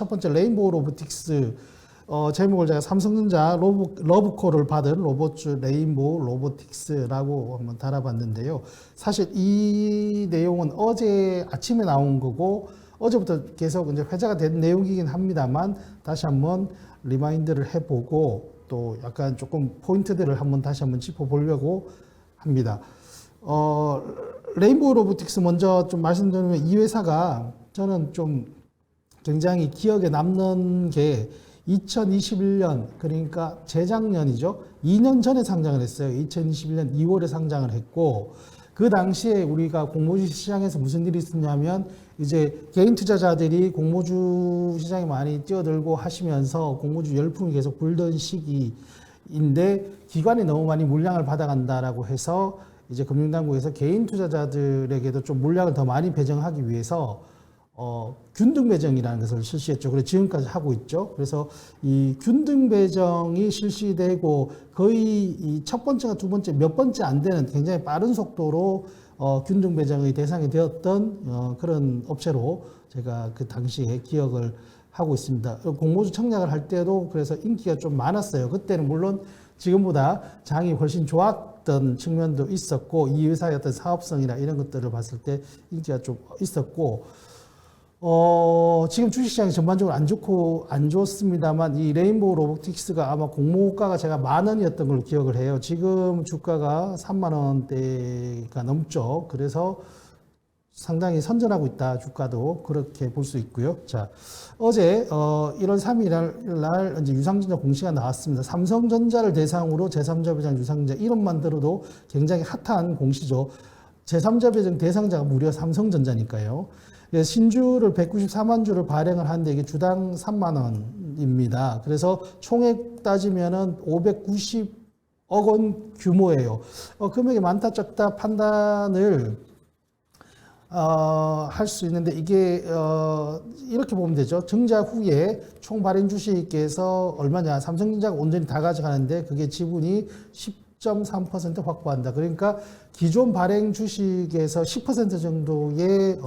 첫 번째 레인보우 로보틱스 제목을 제가 삼성전자 러브콜을 받은 로봇주 레인보우 로보틱스라고 한번 달아봤는데요. 사실 이 내용은 어제 아침에 나온 거고 어제부터 계속 이제 회자가 된 내용이긴 합니다만 다시 한번 리마인드를 해보고 또 약간 조금 포인트들을 한번 다시 한번 짚어보려고 합니다. 레인보우 로보틱스 먼저 좀 말씀드리면 이 회사가 저는 좀 굉장히 기억에 남는 게 2021년 그러니까 재작년이죠. 2년 전에 상장을 했어요. 2021년 2월에 상장을 했고 그 당시에 우리가 공모주 시장에서 무슨 일이 있었냐면 이제 개인 투자자들이 공모주 시장에 많이 뛰어들고 하시면서 공모주 열풍이 계속 불던 시기인데 기관이 너무 많이 물량을 받아간다라고 해서 이제 금융당국에서 개인 투자자들에게도 좀 물량을 더 많이 배정하기 위해서 균등 배정이라는 것을 실시했죠. 그래서 지금까지 하고 있죠. 그래서 이 균등 배정이 실시되고 거의 이 첫 번째가 두 번째, 몇 번째 안 되는 굉장히 빠른 속도로 균등 배정의 대상이 되었던 그런 업체로 제가 그 당시에 기억을 하고 있습니다. 공모주 청약을 할 때도 그래서 인기가 좀 많았어요. 그때는 물론 지금보다 장이 훨씬 좋았던 측면도 있었고 이 회사의 어떤 사업성이나 이런 것들을 봤을 때 인기가 좀 있었고 지금 주식시장이 전반적으로 안 좋습니다만 이 레인보우 로보틱스가 아마 공모가가 제가 10,000원이었던 걸로 기억을 해요. 지금 주가가 30,000원대가 넘죠. 그래서 상당히 선전하고 있다. 주가도 그렇게 볼 수 있고요. 자, 어제 1월 3일 날 이제 유상증자 공시가 나왔습니다. 삼성전자를 대상으로 제3자 배당 유상증자 이름만 들어도 굉장히 핫한 공시죠. 제3자 배당 대상자가 무려 삼성전자니까요. 신주를 194만 주를 발행을 하는데 이게 주당 3만 원입니다. 그래서 총액 따지면은 590억 원 규모예요. 금액이 많다 적다 판단을 할 수 있는데 이게 이렇게 보면 되죠. 증자 후에 총 발행 주식에서 얼마냐? 삼성전자가 온전히 다 가져가는데 그게 지분이 10.3% 확보한다. 그러니까 기존 발행 주식에서 10% 정도의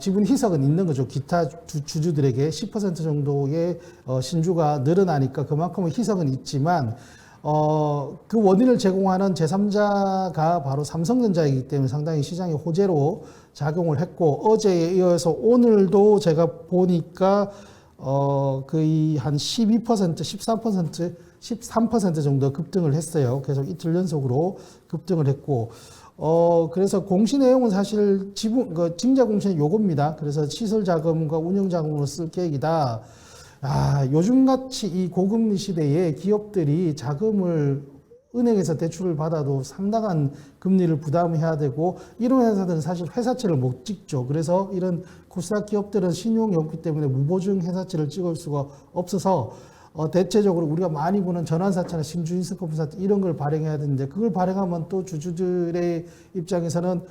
지분 희석은 있는 거죠. 기타 주주들에게 10% 정도의 신주가 늘어나니까 그만큼의 희석은 있지만 그 원인을 제공하는 제3자가 바로 삼성전자이기 때문에 상당히 시장의 호재로 작용을 했고 어제에 이어서 오늘도 제가 보니까 거의 한 12%, 13%, 13% 정도 급등을 했어요. 계속 이틀 연속으로 급등을 했고 그래서 공시 내용은 사실 증자 공시는 요겁니다. 그래서 시설 자금과 운영 자금으로 쓸 계획이다. 요즘같이 이 고금리 시대에 기업들이 자금을 은행에서 대출을 받아도 상당한 금리를 부담해야 되고 이런 회사들은 사실 회사채를 못 찍죠. 그래서 이런 코스닥 기업들은 신용이 없기 때문에 무보증 회사채를 찍을 수가 없어서 대체적으로 우리가 많이 보는 전환사채나 신주인스코프사채 이런 걸 발행해야 되는데 그걸 발행하면 또 주주들의 입장에서는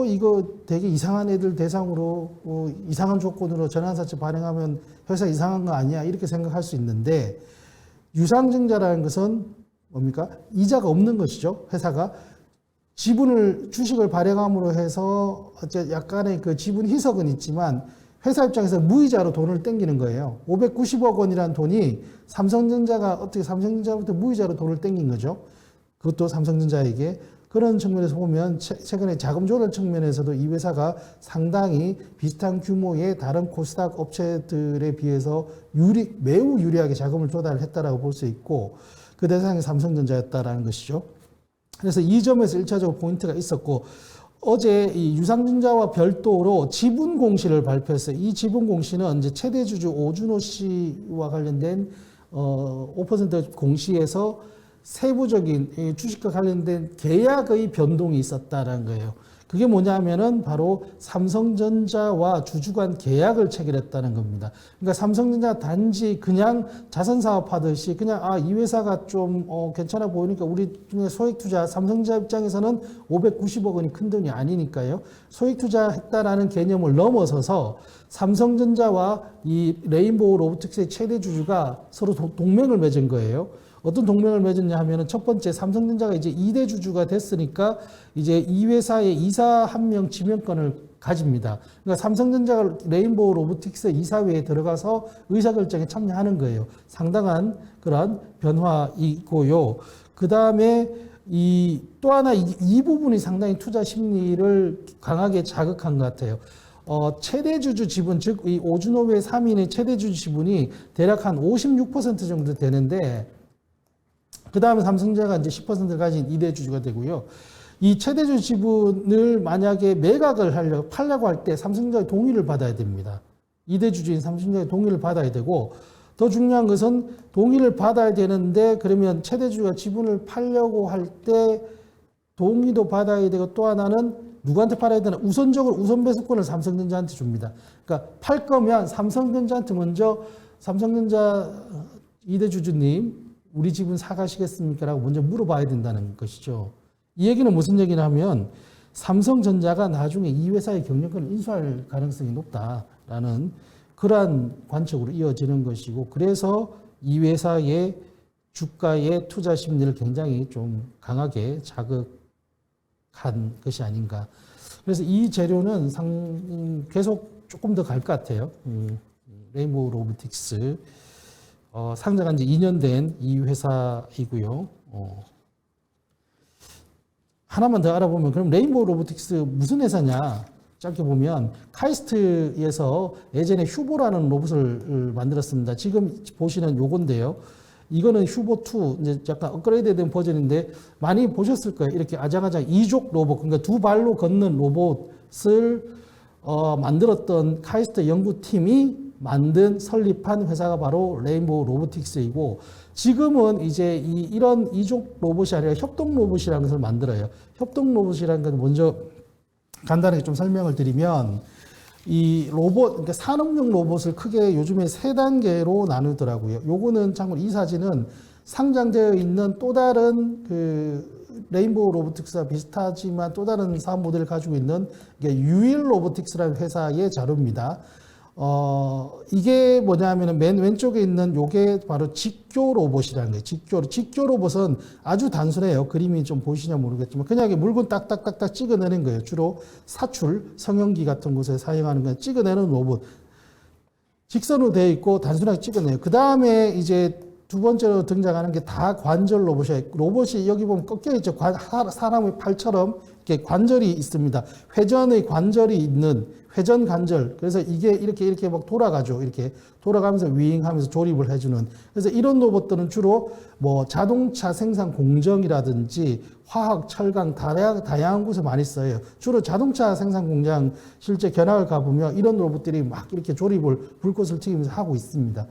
이거 되게 이상한 애들 대상으로 이상한 조건으로 전환사채 발행하면 회사 이상한 거 아니야 이렇게 생각할 수 있는데 유상증자라는 것은 뭡니까? 이자가 없는 것이죠. 회사가 주식을 발행함으로 해서 약간의 그 지분 희석은 있지만 회사 입장에서 무이자로 돈을 땡기는 거예요. 590억 원이라는 돈이 삼성전자부터 무이자로 돈을 땡긴 거죠. 그것도 삼성전자에게. 그런 측면에서 보면 최근에 자금 조달 측면에서도 이 회사가 상당히 비슷한 규모의 다른 코스닥 업체들에 비해서 매우 유리하게 자금을 조달을 했다라고 볼 수 있고 그 대상이 삼성전자였다라는 것이죠. 그래서 이 점에서 1차적으로 포인트가 있었고 어제 이 유상증자와 별도로 지분 공시를 발표했어요. 이 지분 공시는 이제 최대 주주 오준호 씨와 관련된 5% 공시에서 세부적인 주식과 관련된 계약의 변동이 있었다라는 거예요. 그게 뭐냐면은 바로 삼성전자와 주주 간 계약을 체결했다는 겁니다. 그러니까 삼성전자 단지 그냥 자선 사업하듯이 그냥 이 회사가 좀 괜찮아 보이니까 우리 소액 투자 삼성전자 입장에서는 590억 원이 큰 돈이 아니니까요. 소액 투자했다라는 개념을 넘어서서 삼성전자와 이 레인보우 로보틱스의 최대 주주가 서로 동맹을 맺은 거예요. 어떤 동맹을 맺었냐 하면은 첫 번째 삼성전자가 이제 2대 주주가 됐으니까 이제 이 회사의 이사 한 명 지명권을 가집니다. 그러니까 삼성전자가 레인보우 로보틱스 이사회에 들어가서 의사결정에 참여하는 거예요. 상당한 그런 변화이고요. 그 다음에 또 하나 이 부분이 상당히 투자 심리를 강하게 자극한 것 같아요. 최대주주 지분, 즉, 이 오즈노베 3인의 최대주주 지분이 대략 한 56% 정도 되는데, 그 다음에 삼성전자가 이제 10%를 가진 2대 주주가 되고요. 이 최대주주 지분을 만약에 매각을 팔려고 할 때 삼성전자의 동의를 받아야 됩니다. 2대 주주인 삼성전자의 동의를 받아야 되고, 더 중요한 것은 동의를 받아야 되는데, 그러면 최대주주가 지분을 팔려고 할 때 동의도 받아야 되고, 또 하나는 누구한테 팔아야 되나? 우선적으로 우선 배수권을 삼성전자한테 줍니다. 그러니까 팔 거면 삼성전자한테 먼저 삼성전자 2대 주주님 우리 지분 사가시겠습니까? 라고 먼저 물어봐야 된다는 것이죠. 이 얘기는 무슨 얘기냐 하면 삼성전자가 나중에 이 회사의 경영권을 인수할 가능성이 높다라는 그러한 관측으로 이어지는 것이고, 그래서 이 회사의 주가의 투자 심리를 굉장히 좀 강하게 자극한 것이 아닌가. 그래서 이 재료는 계속 조금 더 갈 것 같아요. 레인보우 로보틱스. 상장한 지 2년 된 이 회사이고요. 하나만 더 알아보면, 그럼 레인보우 로보틱스 무슨 회사냐? 짧게 보면 카이스트에서 예전에 휴보라는 로봇을 만들었습니다. 지금 보시는 요건데요. 이거는 휴보2, 이제 약간 업그레이드된 버전인데 많이 보셨을 거예요. 이렇게 아장아장 이족 로봇, 그러니까 두 발로 걷는 로봇을 만들었던 카이스트 연구팀이 설립한 회사가 바로 레인보우 로보틱스이고, 지금은 이제 이런 이족 로봇이 아니라 협동 로봇이라는 것을 만들어요. 협동 로봇이라는 건 먼저 간단하게 좀 설명을 드리면, 이 로봇, 그러니까 산업용 로봇을 크게 요즘에 세 단계로 나누더라고요. 요거는 참고로 이 사진은 상장되어 있는 또 다른 레인보우 로보틱스와 비슷하지만 또 다른 사업 모델을 가지고 있는 유일 로보틱스라는 회사의 자료입니다. 이게 뭐냐면은 맨 왼쪽에 있는 요게 바로 직교 로봇이라는 거예요. 직교 로봇은 아주 단순해요. 그림이 좀 보이시냐 모르겠지만 그냥 이렇게 물건 딱딱딱딱 찍어내는 거예요. 주로 사출, 성형기 같은 곳에 사용하는 건 찍어내는 로봇. 직선으로 되어 있고 단순하게 찍어내요. 그 다음에 이제 두 번째로 등장하는 게 다관절 로봇이에요. 로봇이 여기 보면 꺾여 있죠. 사람의 팔처럼 이렇게 관절이 있습니다. 회전의 관절이 있는 회전 관절. 그래서 이게 이렇게 막 돌아가죠. 이렇게 돌아가면서 윙하면서 조립을 해주는. 그래서 이런 로봇들은 주로 뭐 자동차 생산 공정이라든지 화학, 철강 다양한 곳에 많이 써요. 주로 자동차 생산 공장 실제 견학을 가보면 이런 로봇들이 막 이렇게 조립을 불꽃을 튀기면서 하고 있습니다.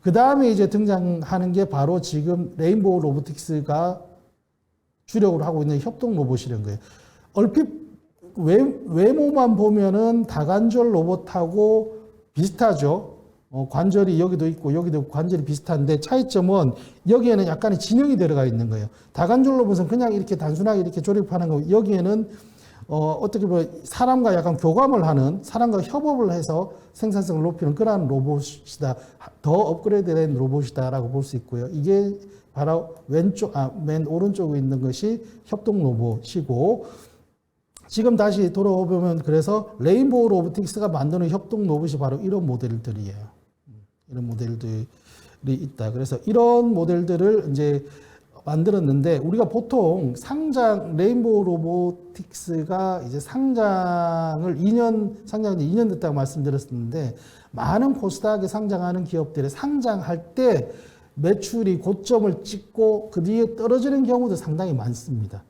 그 다음에 이제 등장하는 게 바로 지금 레인보우 로보틱스가 주력으로 하고 있는 협동 로봇이라는 거예요. 얼핏 외모만 보면은 다관절 로봇하고 비슷하죠. 관절이 여기도 있고 여기도 관절이 비슷한데 차이점은 여기에는 약간의 진영이 들어가 있는 거예요. 다관절 로봇은 그냥 이렇게 단순하게 이렇게 조립하는 거고, 여기에는 어떻게 보면 사람과 약간 교감을 하는, 사람과 협업을 해서 생산성을 높이는 그러한 로봇이다. 더 업그레이드된 로봇이다라고 볼 수 있고요. 이게 바로 맨 오른쪽에 있는 것이 협동 로봇이고, 지금 다시 돌아보면 그래서 레인보우 로보틱스가 만드는 협동 로봇이 바로 이런 모델들이에요. 이런 모델들이 있다. 그래서 이런 모델들을 이제 만들었는데, 우리가 보통 레인보우 로보틱스가 이제 상장한 지 2년 됐다고 말씀드렸었는데, 많은 코스닥에 상장하는 기업들이 상장할 때 매출이 고점을 찍고 그 뒤에 떨어지는 경우도 상당히 많습니다.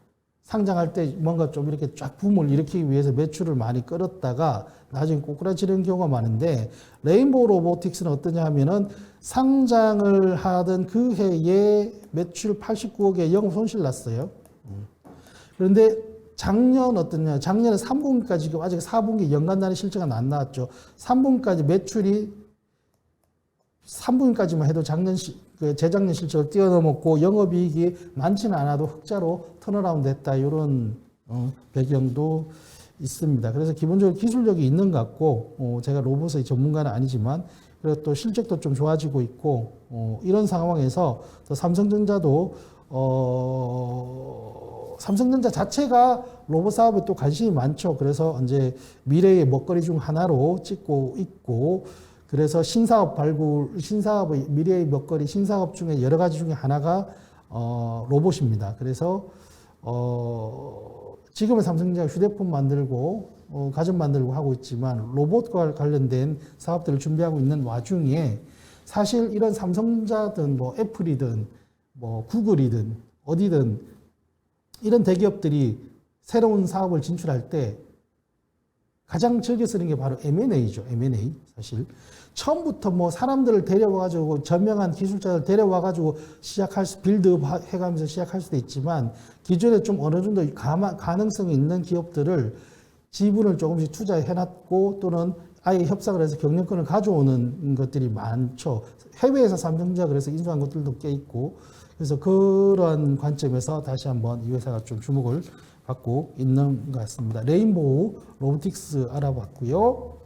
상장할 때 뭔가 좀 이렇게 쫙 붐을 일으키기 위해서 매출을 많이 끌었다가 나중에 꼬꾸라지는 경우가 많은데, 레인보우 로보틱스는 어떠냐 하면은 상장을 하던 그 해에 매출 89억에 영업 손실 났어요. 그런데 작년 어떠냐? 작년에 3분기까지, 지금 아직 4분기 연간 단위 실적은 안 나왔죠. 3분기까지 매출이 3분기까지만 해도 재작년 실적을 뛰어넘었고, 영업이익이 많지는 않아도 흑자로 턴어라운드 됐다. 이런 배경도 있습니다. 그래서 기본적으로 기술력이 있는 것 같고, 제가 로봇의 전문가는 아니지만, 그리고 또 실적도 좀 좋아지고 있고, 이런 상황에서 또 삼성전자도 삼성전자 자체가 로봇 사업에 또 관심이 많죠. 그래서 이제 미래의 먹거리 중 하나로 찍고 있고, 그래서 신사업 발굴, 신사업의 미래의 먹거리 신사업 중에 여러 가지 중에 하나가 로봇입니다. 그래서 지금은 삼성전자가 휴대폰 만들고 가전 만들고 하고 있지만 로봇과 관련된 사업들을 준비하고 있는 와중에 사실 이런 삼성전자든 뭐 애플이든 뭐 구글이든 어디든 이런 대기업들이 새로운 사업을 진출할 때 가장 즐겨 쓰는 게 바로 M&A죠. M&A 사실 처음부터 뭐 사람들을 데려와가지고 저명한 기술자를 데려와가지고 빌드업 해가면서 시작할 수도 있지만 기존에 좀 어느 정도 가능성이 있는 기업들을 지분을 조금씩 투자해놨고 또는 아예 협상을 해서 경영권을 가져오는 것들이 많죠. 해외에서 삼성전자 그래서 인수한 것들도 꽤 있고 그래서 그런 관점에서 다시 한번 이 회사가 좀 주목을 받고 있는 것 같습니다. 레인보우 로보틱스 알아봤고요.